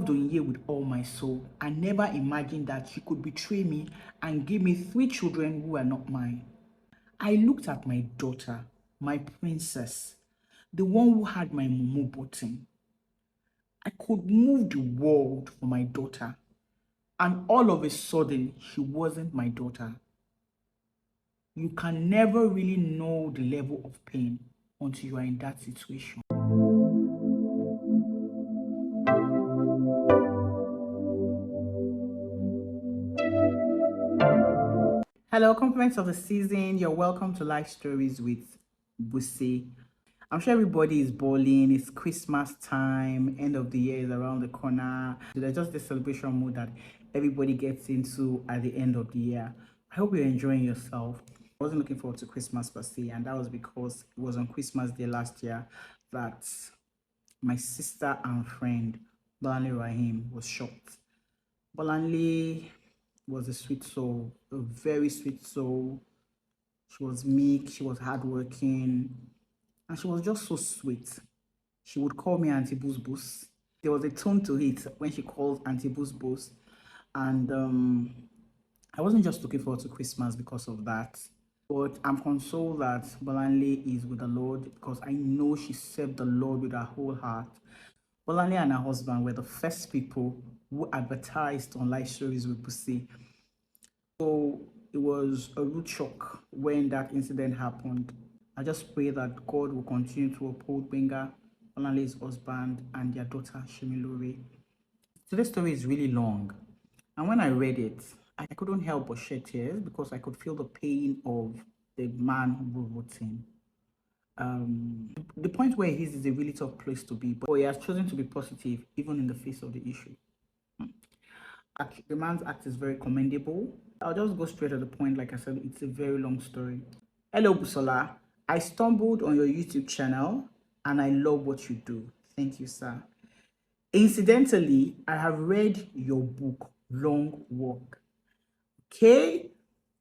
loved Onye with all my soul. I never imagined that she could betray me and give me 3 children who are not mine. I looked at my daughter, my princess, the one who had my mumu button. I could move the world for my daughter, and all of a sudden, she wasn't my daughter. You can never really know the level of pain until you are in that situation. Hello, compliments of the season. You're welcome to Life Stories with Busi. I'm sure everybody is balling. It's Christmas time. End of the year is around the corner. So there's just this celebration mood that everybody gets into at the end of the year. I hope you're enjoying yourself. I wasn't looking forward to Christmas per se, and that was because it was on Christmas Day last year that my sister and friend Bolanle Rahim was shot. Bolanle was a sweet soul, a very sweet soul. She was meek, she was hardworking, and she was just so sweet. She would call me Auntie Boost Boost. There was a tone to it when she called Auntie Boost Boost. And I wasn't just looking forward to Christmas because of that. But I'm consoled that Bolanle is with the Lord because I know she served the Lord with her whole heart. Bolanle and her husband were the first people who advertised on Life Stories with Busi. So it was a rude shock when that incident happened. I just pray that God will continue to uphold Benga, Bolanle's husband, and their daughter, Shemilore. Today's story is really long. And when I read it, I couldn't help but shed tears because I could feel the pain of the man who wrote him. The point where he is a really tough place to be, but he has chosen to be positive even in the face of the issue. The man's act is very commendable. I'll just go straight to the point. Like I said, it's a very long story. Hello, Busola. I stumbled on your YouTube channel and I love what you do. Thank you, sir. Incidentally, I have read your book, Long Walk. Okay?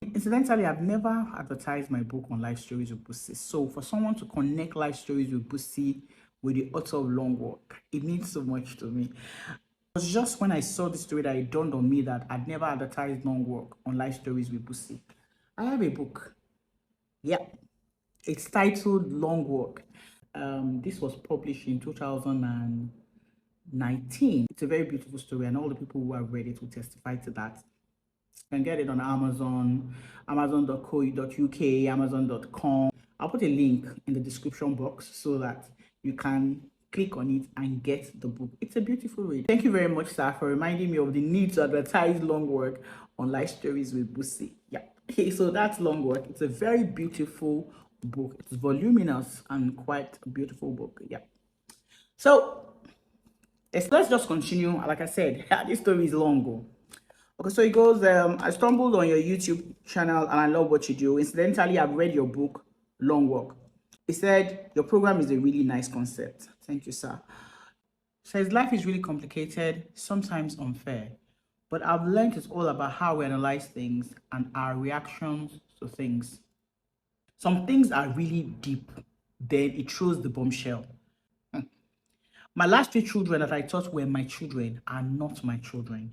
Incidentally, I've never advertised my book on Life Stories with Busi. So for someone to connect Life Stories with Busi with the author of Long Walk, it means so much to me. It was just when I saw this story that it dawned on me that I'd never advertised Long Walk on Life Stories with Busi. I have a book. Yeah. It's titled Long Walk. This was published in 2019. It's a very beautiful story, and all the people who have read it will testify to that. You can get it on Amazon, amazon.co.uk, amazon.com. I'll put a link in the description box so that you can click on it and get the book. It's a beautiful read. Thank you very much, sir, for reminding me of the need to advertise Long Work on Life Stories with Busi. Yeah. Okay, so that's Long Work. It's a very beautiful book. It's voluminous and quite a beautiful book. Yeah. So let's just continue. Like I said, this story is long. Okay, so it goes, I stumbled on your YouTube channel and I love what you do. Incidentally, I've read your book, Long Walk. He said, your program is a really nice concept. Thank you, sir. Says, life is really complicated, sometimes unfair. But I've learned it's all about how we analyze things and our reactions to things. Some things are really deep, then it throws the bombshell. My last 3 children that I thought were my children are not my children.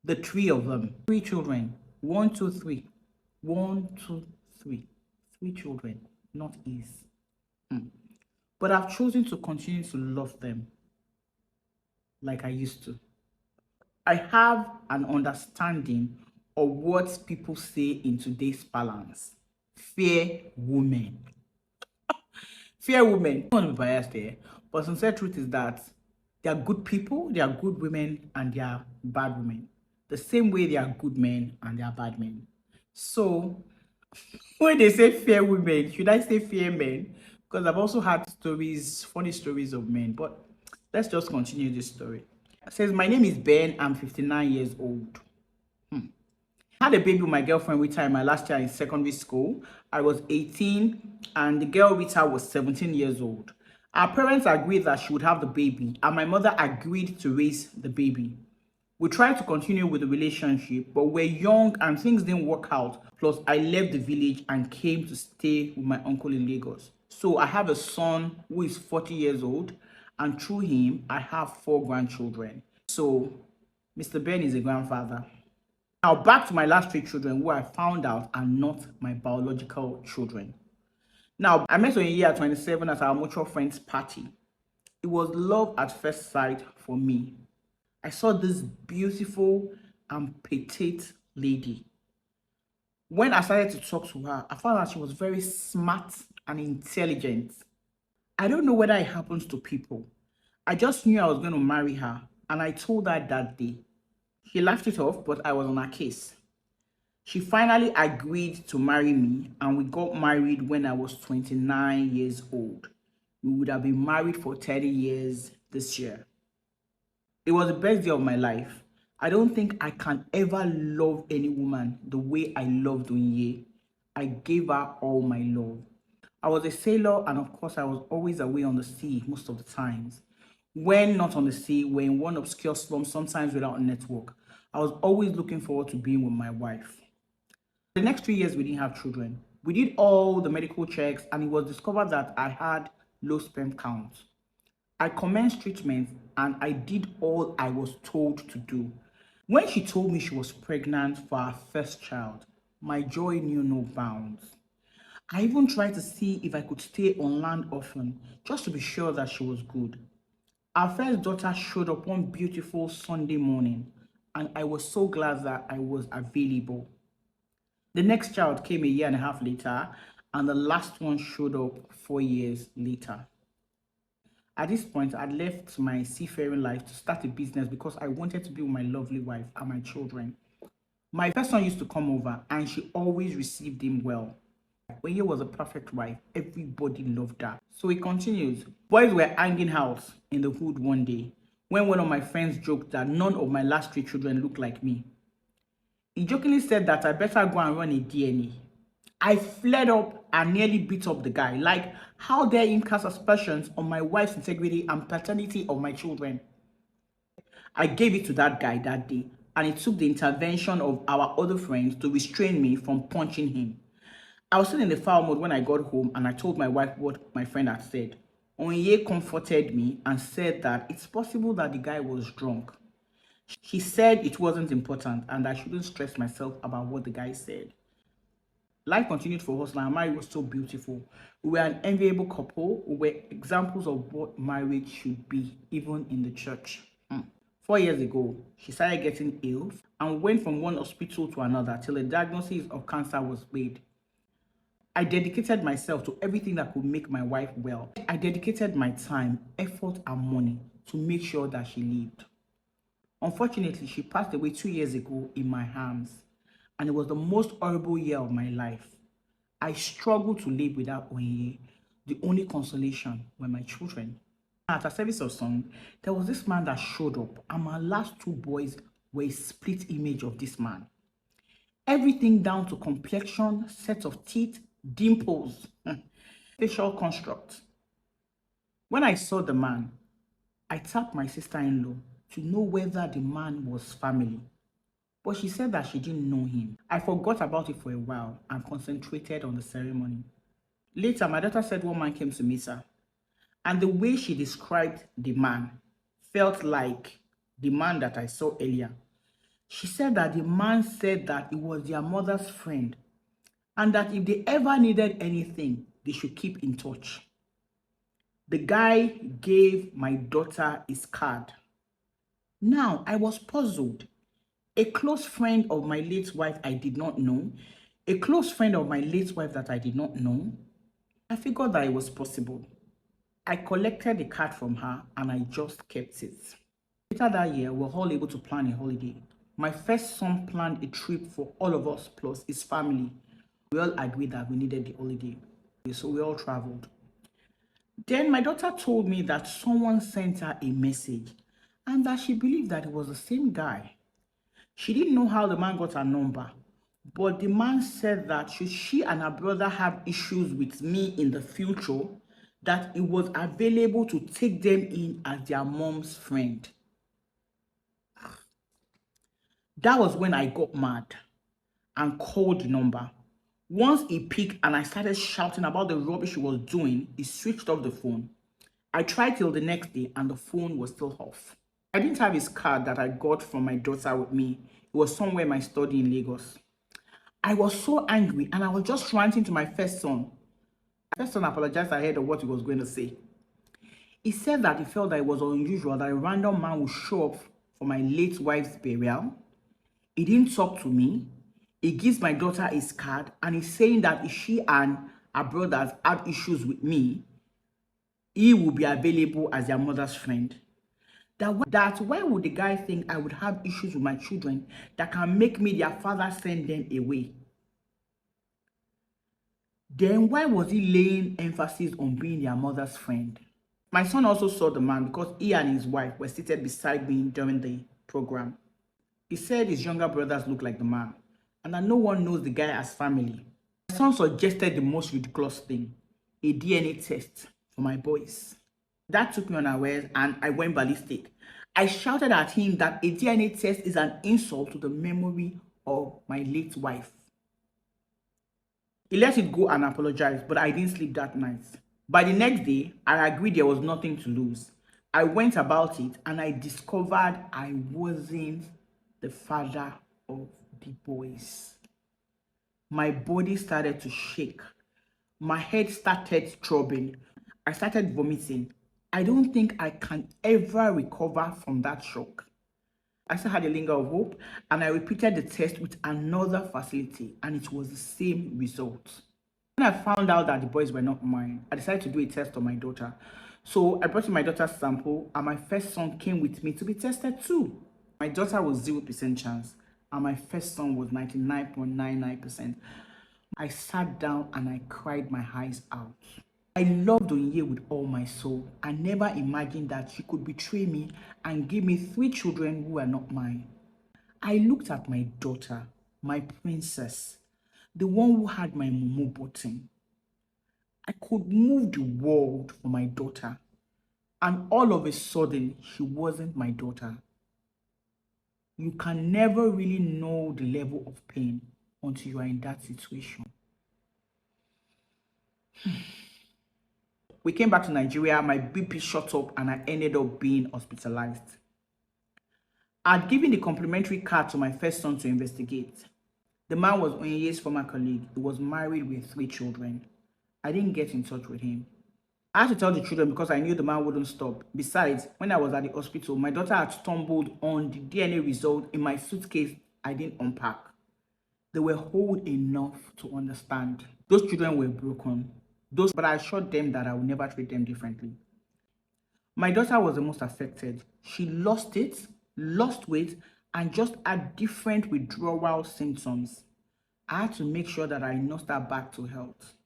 The 3 of them, 3 children, 1, 2, 3, 1, 2, 3, 3 children, not his. But I've chosen to continue to love them like I used to. I have an understanding of what people say in today's balance. Fear women. Fear women. I don't want to be biased here, but sincere truth is that they are good people, they are good women, and they are bad women. The same way they are good men and they are bad men. So when they say fear women, should I say fear men? Because I've also had stories, funny stories of men. But let's just continue this story. It says, my name is Ben. I'm 59 years old. I had a baby with my girlfriend with her in my last year in secondary school. I was 18 and the girl with her was 17 years old. Our parents agreed that she would have the baby and my mother agreed to raise the baby. We tried to continue with the relationship, but we're young and things didn't work out. Plus, I left the village and came to stay with my uncle in Lagos. So I have a son who is 40 years old, and through him, I have 4 grandchildren. So Mr. Ben is a grandfather. Now back to my last 3 children who I found out are not my biological children. Now, I met Onyinye at 27 at our mutual friend's party. It was love at first sight for me. I saw this beautiful and petite lady. When I started to talk to her, I found out she was very smart and intelligent. I don't know whether it happens to people. I just knew I was going to marry her, and I told her that day. She laughed it off, but I was on her case. She finally agreed to marry me, and we got married when I was 29 years old. We would have been married for 30 years this year. It was the best day of my life. I don't think I can ever love any woman the way I loved Onyinye. I gave her all my love. I was a sailor, and of course I was always away on the sea most of the times. When not on the sea, we're in one obscure slum, sometimes without a network. I was always looking forward to being with my wife. The next 3 years, we didn't have children. We did all the medical checks, and it was discovered that I had low sperm count. I commenced treatment, and I did all I was told to do. When she told me she was pregnant for our first child, my joy knew no bounds. I even tried to see if I could stay on land often, just to be sure that she was good. Our first daughter showed up one beautiful Sunday morning, and I was so glad that I was available. The next child came a year and a half later, and the last one showed up 4 years later. At this point, I'd left my seafaring life to start a business because I wanted to be with my lovely wife and my children. My first son used to come over, and she always received him well. Onyinye was a perfect wife. Everybody loved her. So it continues. Boys were hanging out in the hood one day when one of my friends joked that none of my last 3 children looked like me. He jokingly said that I better go and run a DNA. I flared up and nearly beat up the guy. Like, how dare him cast aspersions on my wife's integrity and paternity of my children? I gave it to that guy that day, and it took the intervention of our other friends to restrain me from punching him. I was still in the foul mode when I got home, and I told my wife what my friend had said. Onyinye comforted me and said that it's possible that the guy was drunk. She said it wasn't important and I shouldn't stress myself about what the guy said. Life continued for us, and our marriage was so beautiful. We were an enviable couple. We were examples of what marriage should be, even in the church. 4 years ago, she started getting ill and went from one hospital to another till a diagnosis of cancer was made. I dedicated myself to everything that could make my wife well. I dedicated my time, effort, and money to make sure that she lived. Unfortunately, she passed away 2 years ago in my arms, and it was the most horrible year of my life. I struggled to live without Onyinye. The only consolation were my children. At a service of song, there was this man that showed up, and my last 2 boys were a split image of this man. Everything down to complexion, set of teeth, dimples, facial construct. When I saw the man, I tapped my sister-in-law to know whether the man was family, but she said that she didn't know him. I forgot about it for a while and concentrated on the ceremony. Later, my daughter said one man came to meet her, and the way she described the man felt like the man that I saw earlier. She said that the man said that it was their mother's friend, and that if they ever needed anything, they should keep in touch. The guy gave my daughter his card. Now, I was puzzled. A close friend of my late wife I did not know, a close friend of my late wife that I did not know. I figured that it was possible. I collected the card from her and I just kept it. Later that year, we were all able to plan a holiday. My first son planned a trip for all of us plus his family. We all agreed that we needed the holiday, so we all traveled. Then my daughter told me that someone sent her a message and that she believed that it was the same guy. She didn't know how the man got her number, but the man said that should she and her brother have issues with me in the future, that it was available to take them in as their mom's friend. That was when I got mad and called the number. Once he picked and I started shouting about the rubbish he was doing, he switched off the phone. I tried till the next day and the phone was still off. I didn't have his card that I got from my daughter with me. It was somewhere in my study in Lagos. I was so angry and I was just ranting to my first son. My first son apologized ahead of what he was going to say. He said that he felt that it was unusual that a random man would show up for my late wife's burial. He didn't talk to me. He gives my daughter his card and he's saying that if she and her brothers had issues with me, he will be available as their mother's friend. That why would the guy think I would have issues with my children that can make me their father send them away? Then why was he laying emphasis on being their mother's friend? My son also saw the man because he and his wife were seated beside me during the program. He said his younger brothers look like the man and that no one knows the guy as family. My son suggested the most ridiculous thing, a DNA test for my boys. That took me unawares and I went ballistic. I shouted at him that a DNA test is an insult to the memory of my late wife. He let it go and apologized, but I didn't sleep that night. By the next day, I agreed there was nothing to lose. I went about it and I discovered I wasn't the father of the boys. My body started to shake. My head started throbbing. I started vomiting. I don't think I can ever recover from that shock. I still had a linger of hope and I repeated the test with another facility and it was the same result. When I found out that the boys were not mine, I decided to do a test on my daughter. So I brought in my daughter's sample and my first son came with me to be tested too. My daughter was 0% chance and my first son was 99.99%. I sat down and I cried my eyes out. I loved Onye with all my soul. I never imagined that she could betray me and give me 3 children who were not mine. I looked at my daughter, my princess, the one who had my Momo button. I could move the world for my daughter, and all of a sudden, she wasn't my daughter. You can never really know the level of pain until you are in that situation. We came back to Nigeria, my BP shot up and I ended up being hospitalized. I'd given the complimentary card to my first son to investigate. The man was Onye's former colleague. He was married with 3 children. I didn't get in touch with him. I had to tell the children because I knew the man wouldn't stop. Besides, when I was at the hospital, my daughter had stumbled on the DNA result in my suitcase I didn't unpack. They were old enough to understand. Those children were broken. But I assured them that I would never treat them differently. My daughter was the most affected. She lost weight, and just had different withdrawal symptoms. I had to make sure that I nursed her back to health.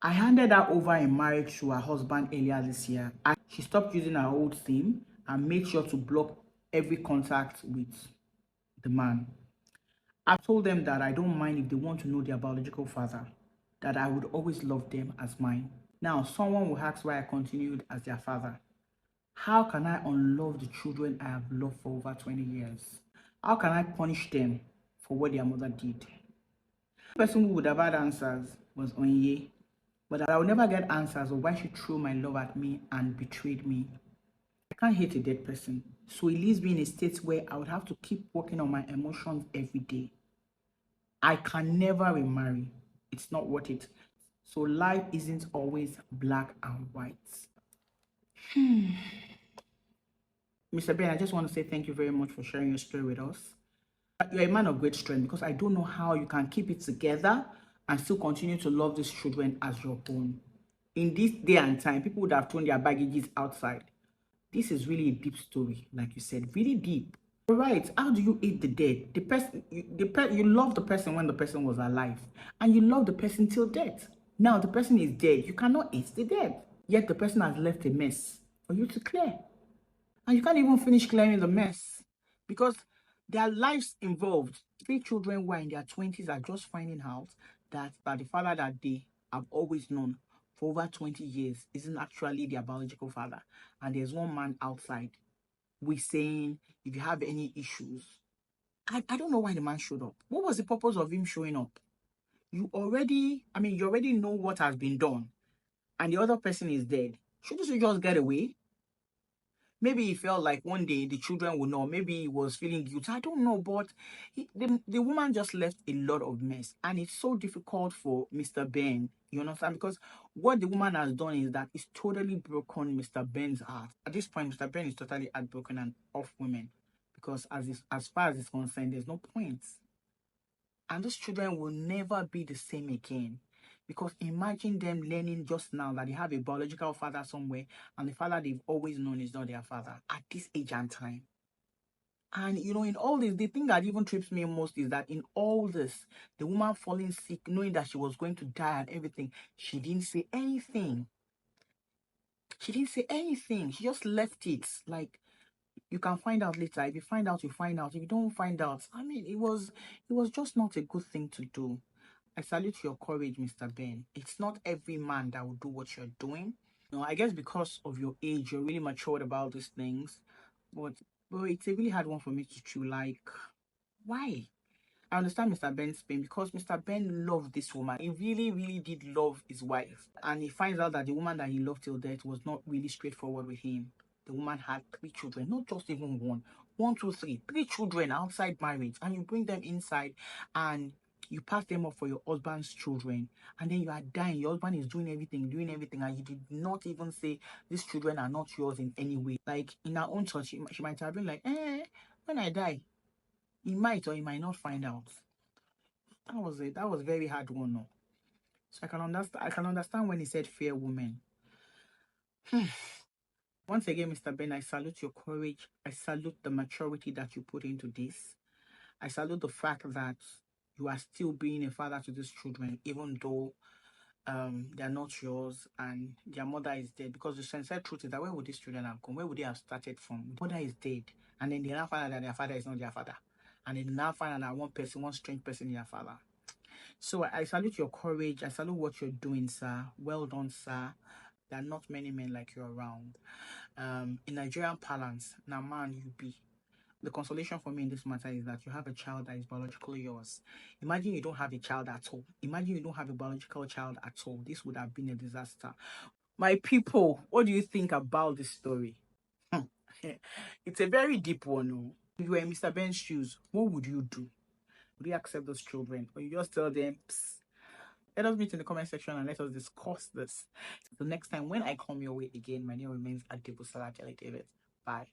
I handed her over in marriage to her husband earlier this year. She stopped using her old SIM and made sure to block every contact with the man. I told them that I don't mind if they want to know their biological father, that I would always love them as mine. Now, someone will ask why I continued as their father. How can I unlove the children I have loved for over 20 years? How can I punish them for what their mother did? The person who would have had answers was Onye, but I would never get answers of why she threw my love at me and betrayed me. I can't hate a dead person, so it leaves me in a state where I would have to keep working on my emotions every day. I can never remarry. It's not worth it. So life isn't always black and white. Mr. Ben, I just want to say thank you very much for sharing your story with us. You're a man of great strength because I don't know how you can keep it together and still continue to love these children as your own. In this day and time, people would have thrown their baggages outside. This is really a deep story, like you said, really deep. All right, how do you hate the dead? You love the person when the person was alive, and you love the person till death. Now the person is dead. You cannot hate the dead. Yet the person has left a mess for you to clear. And you can't even finish clearing the mess because their lives involved. 3 children who are in their 20s are just finding out that the father that they have always known for over 20 years isn't actually their biological father. And there's one man outside who is saying, if you have any issues, I don't know why the man showed up. What was the purpose of him showing up? You already know what has been done and the other person is dead. Shouldn't you just get away? Maybe he felt like one day the children would know. Maybe he was feeling guilty. I don't know, but the woman just left a lot of mess. And it's so difficult for Mr. Ben. You understand? Because what the woman has done is that it's totally broken Mr. Ben's heart. At this point, Mr. Ben is totally heartbroken and off women. Because as far as it's concerned, there's no point. And those children will never be the same again. Because imagine them learning just now that they have a biological father somewhere and the father they've always known is not their father at this age and time. And in all this, the thing that even trips me most is that in all this, the woman falling sick, knowing that she was going to die and everything, she didn't say anything. She didn't say anything. She just left it. Like, you can find out later. If you find out, you find out. If you don't find out, I mean, it was just not a good thing to do. I salute your courage, Mr. Ben. It's not every man that will do what you're doing. I guess because of your age, you're really matured about these things. But it's a really hard one for me to chew. Like, why? I understand Mr. Ben's pain because Mr. Ben loved this woman. He really, really did love his wife. And he finds out that the woman that he loved till death was not really straightforward with him. The woman had 3 children, not just even one. 1, 2, 3. 3 children outside marriage. And you bring them inside and you pass them up for your husband's children. And then you are dying. Your husband is doing everything. And you did not even say these children are not yours in any way. Like in her own thought, she might have been like, when I die, he might or he might not find out. That was it. That was a very hard one. No. So I can understand. I can understand when he said fair woman. Once again, Mr. Ben, I salute your courage. I salute the maturity that you put into this. I salute the fact that you are still being a father to these children, even though they are not yours and their mother is dead. Because the sincere truth is that where would these children have gone? Where would they have started from? The mother is dead, and then they now find out that their father is not their father, and then they now find out that one strange person, is their father. So I salute your courage. I salute what you're doing, sir. Well done, sir. There are not many men like you around. In Nigerian parlance, now man you be. The consolation for me in this matter is that you have a child that is biologically yours. Imagine you don't have a child at all. Imagine you don't have a biological child at all. This would have been a disaster. My people, what do you think about this story? It's a very deep one. Oh. If you were in Mr. Ben's shoes, what would you do? Would you accept those children? Or you just tell them, psst? Let us meet in the comment section and let us discuss this. So next time when I come your way again, my name remains Adebusala Dele-Davids. Bye.